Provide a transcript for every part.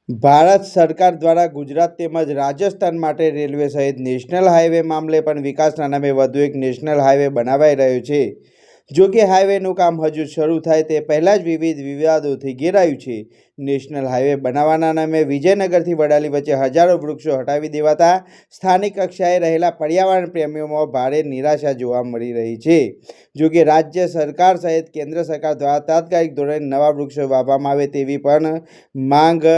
ભારત સરકાર દ્વારા ગુજરાત તેમજ રાજસ્થાન માટે રેલવે સહિત નેશનલ હાઈવે મામલે પણ વિકાસના નામે વધુ એક નેશનલ હાઈવે બનાવાઈ રહ્યો છે। જો કે હાઈવેનું કામ હજુ શરૂ થાય તે પહેલાં જ વિવિધ વિવાદોથી ઘેરાયું છે। નેશનલ હાઈવે બનાવવાના નામે વિજયનગરથી વડાલી વચ્ચે હજારો વૃક્ષો હટાવી દેવાતા સ્થાનિક કક્ષાએ રહેલા પર્યાવરણ પ્રેમીઓમાં ભારે નિરાશા જોવા મળી રહી છે। જો કે રાજ્ય સરકાર સહિત કેન્દ્ર સરકાર દ્વારા તાત્કાલિક ધોરણે નવા વૃક્ષો વાવવામાં આવે તેવી પણ માંગ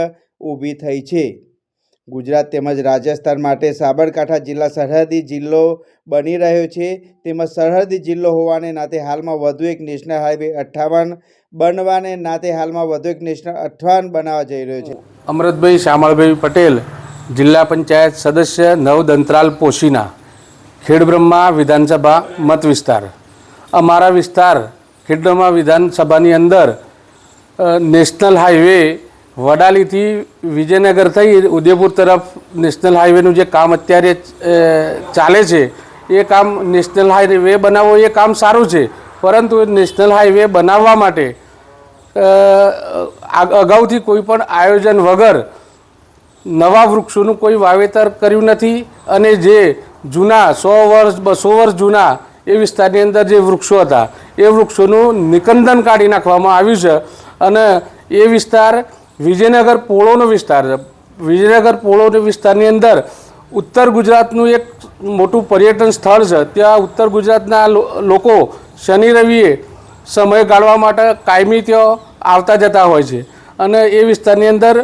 ઊભી થઈ છે। ગુજરાત તેમજ રાજસ્થાન માટે સાબરકાંઠા જિલ્લા સરહદી જિલ્લો બની રહ્યો છે। તેમજ સરહદી જિલ્લો હોવાને નાતે હાલમાં વધુ એક નેશનલ હાઈવે 58 બનવાને નાતે હાલમાં વધુ એક નેશનલ 58 બનાવવા જઈ રહ્યો છે। અમૃતભાઈ શામળભાઈ પટેલ, જિલ્લા પંચાયત સદસ્ય નવદંતરાલ પોશીના, ખેડબ્રહ્મા વિધાનસભા મત વિસ્તાર। અમારા વિસ્તાર ખેડબ્રહ્મા વિધાનસભાની અંદર નેશનલ હાઈવે વડાલીથી વિજયનગર થઈ ઉદયપુર તરફ નેશનલ હાઈવેનું જે કામ અત્યારે ચાલે છે એ કામ નેશનલ હાઈવે બનાવવો એ કામ સારું છે, પરંતુ નેશનલ હાઈવે બનાવવા માટે અગાઉથી કોઈ પણ આયોજન વગર નવા વૃક્ષોનું કોઈ વાવેતર કર્યું નથી અને જે જૂના 100 વર્ષ 200 વર્ષ જૂના એ વિસ્તારની અંદર જે વૃક્ષો હતા એ વૃક્ષોનું નિકંદન કાઢી નાખવામાં આવ્યું છે અને એ વિસ્તાર વિજયનગર પોળોનો વિસ્તાર છે। વિજયનગર પોળોનો વિસ્તારની અંદર ઉત્તર ગુજરાતનું એક મોટું પર્યટન સ્થળ છે। ત્યાં ઉત્તર ગુજરાતના લોકો શનિ રવિએ સમય ગાળવા માટે કાયમી ત્યાં આવતા જતા હોય છે અને એ વિસ્તારની અંદર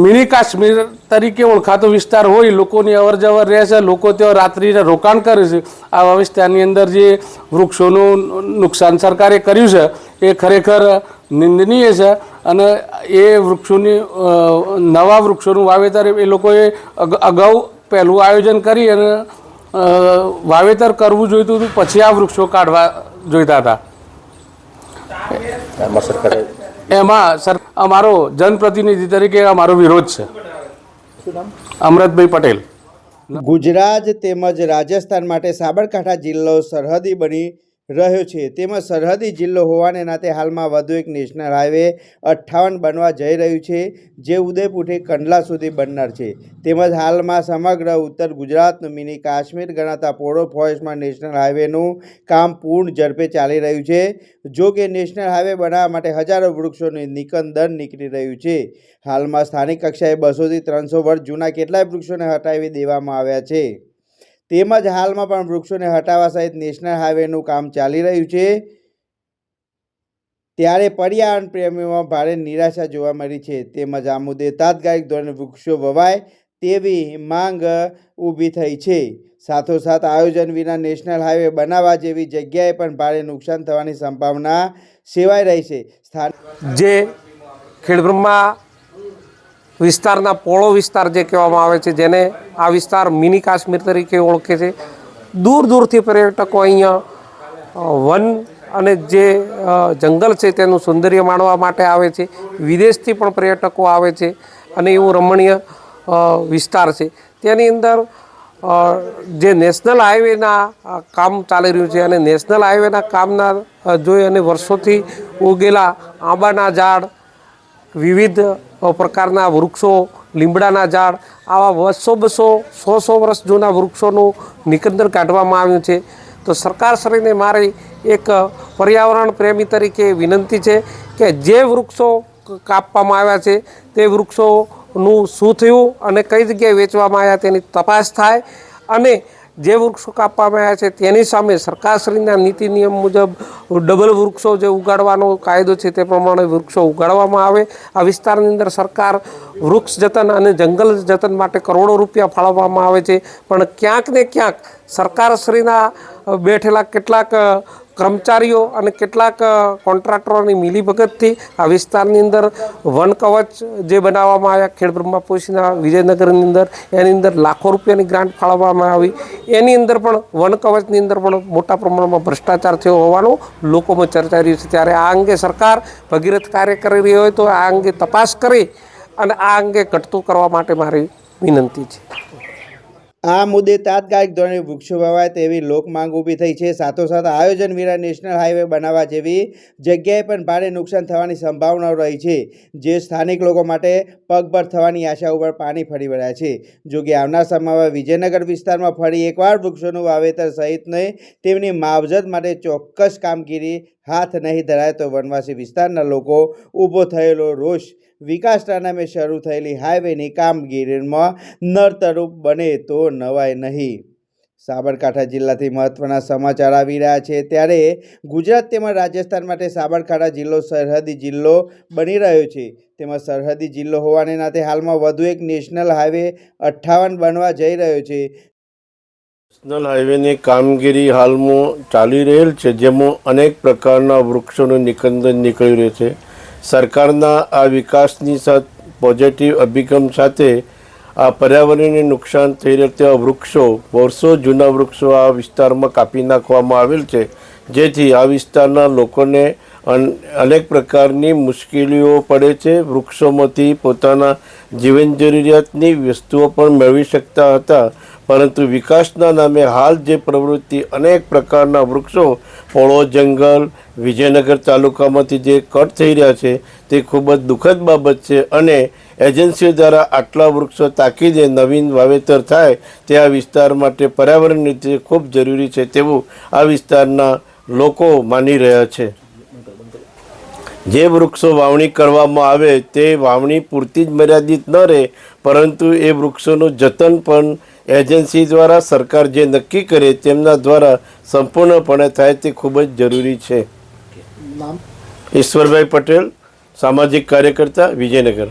મિની કાશ્મીર તરીકે ઓળખાતો વિસ્તાર હોય, લોકોની અવરજવર રહે છે, લોકો ત્યાં રાત્રિને રોકાણ કરે છે। આવા વિસ્તારની અંદર જે વૃક્ષોનું નુકસાન સરકારે કર્યું છે એ ખરેખર નિંદનીય છે અને એ વૃક્ષોની નવા વૃક્ષોનું વાવેતર એ લોકોએ અગાઉ પહેલું આયોજન કરી અને વાવેતર કરવું જોઈતું હતું, પછી આ વૃક્ષો કાઢવા જોઈતા હતા। એમાં અમારો જનપ્રતિનિધિ તરીકે અમારો વિરોધ છે। અમૃતભાઈ પટેલ। ગુજરાત તેમજ રાજસ્થાન માટે સાબરકાંઠા જિલ્લો સરહદી બની રહ્યો છે। તેમજ સરહદી જિલ્લો હોવાને નાતે હાલમાં વધુ એક નેશનલ હાઈવે 58 બનવા જઈ રહ્યું છે, જે ઉદયપુરથી કંડલા સુધી બનનાર છે। તેમજ હાલમાં સમગ્ર ઉત્તર ગુજરાતનું મિની કાશ્મીર ગણાતા પોળો ફોરેસ્ટમાં નેશનલ હાઈવેનું કામ પૂર્ણ ઝડપે ચાલી રહ્યું છે। જો કે નેશનલ હાઈવે બનાવવા માટે હજારો વૃક્ષોનું નિકંદન નીકળી રહ્યું છે। હાલમાં સ્થાનિક કક્ષાએ 200 થી 300 વર્ષ જૂના કેટલાય વૃક્ષોને હટાવી દેવામાં આવ્યા છે। તેમજ હાલમાં પણ વૃક્ષોને હટાવવા સહિત નેશનલ હાઈવેનું કામ ચાલી રહ્યું છે, ત્યારે પર્યાવરણ પ્રેમીઓમાં ભારે નિરાશા જોવા મળી છે। તેમજ આ મુદ્દે તાત્કાલિક ધોરણે વૃક્ષો વવાય તેવી માંગ ઊભી થઈ છે। સાથોસાથ આયોજન વિના નેશનલ હાઈવે બનાવવા જેવી જગ્યાએ પણ ભારે નુકસાન થવાની સંભાવના સેવાઈ રહી છે। જે ખેડબ્રહ્મા વિસ્તારના પોળો વિસ્તાર જે કહેવામાં આવે છે, જેને આ વિસ્તાર મિની કાશ્મીર તરીકે ઓળખે છે, દૂર દૂરથી પર્યટકો અહીંયા વન અને જે જંગલ છે તેનું સૌંદર્ય માણવા માટે આવે છે। વિદેશથી પણ પર્યટકો આવે છે અને એવું રમણીય વિસ્તાર છે। તેની અંદર જે નેશનલ હાઈવેના કામ ચાલી રહ્યું છે અને નેશનલ હાઈવેના કામના જોઈ અને વર્ષોથી ઉગેલા આંબાના ઝાડ, વિવિધ પ્રકારના વૃક્ષો, લીમડાના ઝાડ, આવા 200-200 100 વર્ષ જૂના વૃક્ષોનું નિકંદન કાઢવામાં આવ્યું છે। તો સરકારશ્રીને મારી એક પર્યાવરણ પ્રેમી તરીકે વિનંતી છે કે જે વૃક્ષો કાપવામાં આવ્યા છે તે વૃક્ષોનું શું થયું અને કઈ જગ્યાએ વેચવામાં આવ્યા તેની તપાસ થાય અને જે વૃક્ષો કાપવામાં આવ્યા છે તેની સામે સરકારશ્રીના નીતિ નિયમ મુજબ ડબલ વૃક્ષો જે ઉગાડવાનો કાયદો છે તે પ્રમાણે વૃક્ષો ઉગાડવામાં આવે। આ વિસ્તારની અંદર સરકાર વૃક્ષ જતન અને જંગલ જતન માટે કરોડો રૂપિયા ફાળવવામાં આવે છે, પણ ક્યાંક ને ક્યાંક સરકારશ્રીના બેઠેલા કેટલાક કર્મચારીઓ અને કેટલાક કોન્ટ્રાક્ટરોની મિલીભગતથી આ વિસ્તારની અંદર વન કવચ જે બનાવવામાં આવ્યા ખેડબ્રહ્મા પોશીના વિજયનગરની અંદર, એની અંદર લાખો રૂપિયાની ગ્રાન્ટ ફાળવવામાં આવી, એની અંદર પણ વન કવચની અંદર પણ મોટા પ્રમાણમાં ભ્રષ્ટાચાર થયો હોવાનું લોકોમાં ચર્ચાઈ રહ્યું છે। ત્યારે આ અંગે સરકાર ભગીરથ કાર્ય કરી રહી હોય તો આ અંગે તપાસ કરી અને આ અંગે ઘટતું કરવા માટે મારી વિનંતી છે। આ મુદ્દે તાત્કાલિક ધોરણે વૃક્ષો વાવાય તેવી લોક માંગ ઊભી થઈ છે. સાથોસાથ આયોજન વિના નેશનલ હાઈવે બનાવવા જેવી જગ્યાએ પણ ભારે નુકસાન થવાની સંભાવનાઓ રહી છે, જે સ્થાનિક લોકો માટે પગભર થવાની આશા ઉપર પાણી ફરી વળ્યા છે. જો કે આવનાર સમયમાં વિજયનગર વિસ્તારમાં ફરી એકવાર વૃક્ષોનું વાવેતર સહિતની તેમની માવજત માટે ચોક્કસ કામગીરી હાથ નહીં ધરાય તો વનવાસી વિસ્તારના લોકો ઊભો થયેલો રોષ વિકાસના નામે શરૂ થયેલી હાઈવેની કામગીરીમાં નર્તરૂપ બને તો નવાય નહીં. સાબરકાંઠા જિલ્લાથી મહત્વના સમાચાર આવી રહ્યા છે. ત્યારે ગુજરાત તેમજ રાજસ્થાન માટે સાબરકાંઠા જિલ્લો સરહદી જિલ્લો બની રહ્યો છે. તેમાં સરહદી જિલ્લો હોવાને નાતે હાલમાં વધુ એક નેશનલ હાઈવે 58 બનવા જઈ રહ્યો છે. નેશનલ હાઈવેની કામગીરી હાલમાં ચાલી રહેલ છે, જેમાં અનેક પ્રકારના વૃક્ષોનું નિકંદન નીકળી રહ્યું છે. સરકારના આ વિકાસની સાથે પોઝિટિવ અભિગમ સાથે આ પર્યાવરણને નુકસાન થઈ રહ્યા તેવા વૃક્ષો, વર્ષો જૂના વૃક્ષો આ વિસ્તારમાં કાપી નાખવામાં આવેલ છે, જેથી આ વિસ્તારના લોકોને અનેક પ્રકારની મુશ્કેલીઓ પડે છે. વૃક્ષોમાંથી પોતાના જીવન જરૂરિયાતની વસ્તુઓ પણ મેળવી શકતા હતા, પરંતુ વિકાસના નામે હાલ જે પ્રવૃત્તિ અનેક પ્રકારના વૃક્ષો પોળો જંગલ વિજયનગર તાલુકામાંથી જે કટ થઈ રહ્યા છે તે ખૂબ જ દુઃખદ બાબત છે. અને એજન્સીઓ દ્વારા આટલા વૃક્ષો તાકીદે નવીન વાવેતર થાય તે આ વિસ્તાર માટે પર્યાવરણ રીતે ખૂબ જરૂરી છે તેવું આ વિસ્તારના લોકો માની રહ્યા છે. જે વૃક્ષો વાવણી કરવામાં આવે તે વાવણી પૂરતી જ મર્યાદિત ન રહે, પરંતુ એ વૃક્ષોનું જતન પણ એજન્સી દ્વારા સરકાર જે નક્કી કરે તેમના દ્વારા સંપૂર્ણપણે થાય તે ખૂબ જ જરૂરી છે. ઈશ્વરભાઈ પટેલ, સામાજિક કાર્યકર્તા, વિજયનગર.